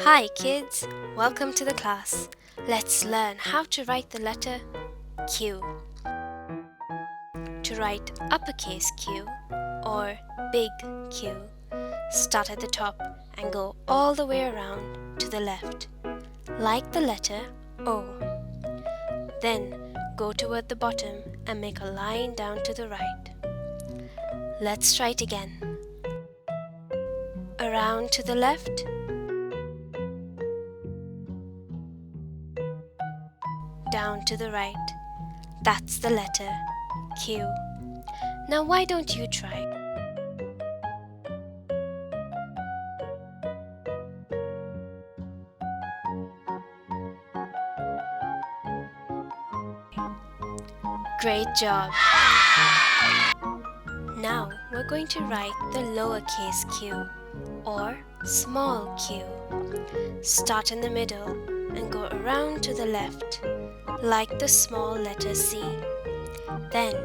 Hi kids, welcome to the class. Let's learn how to write the letter Q. To write uppercase Q or big Q, start at the top and go all the way around to the left, like the letter O. Then go toward the bottom and make a line down to the right. Let's try it again. Around to the left, down to the right. That's the letter Q. Now why don't you try? Great job! Now we're going to write the lowercase q or small q. Start in the middle and go around to the left, like the small letter C. Then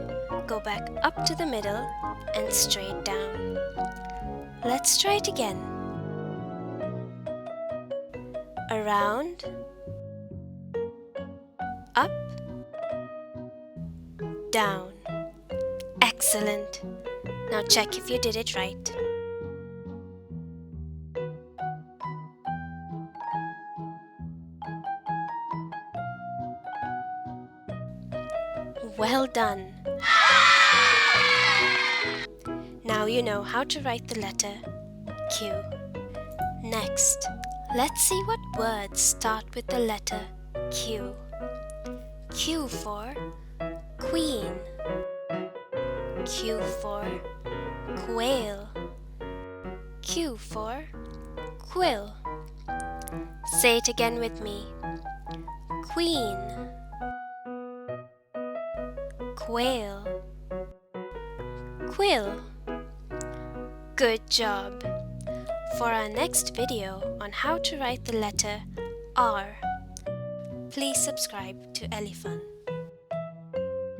go back up to the middle and straight down. Let's try it again. Around, up, down. Excellent! Now check if you did it right. Well done! Now you know how to write the letter Q. Next, let's see what words start with the letter Q. Q for queen. Q for quail. Q for quill. Say it again with me. Queen, quail, quill. Good job! For our next video on how to write the letter R, please subscribe to EllieFun.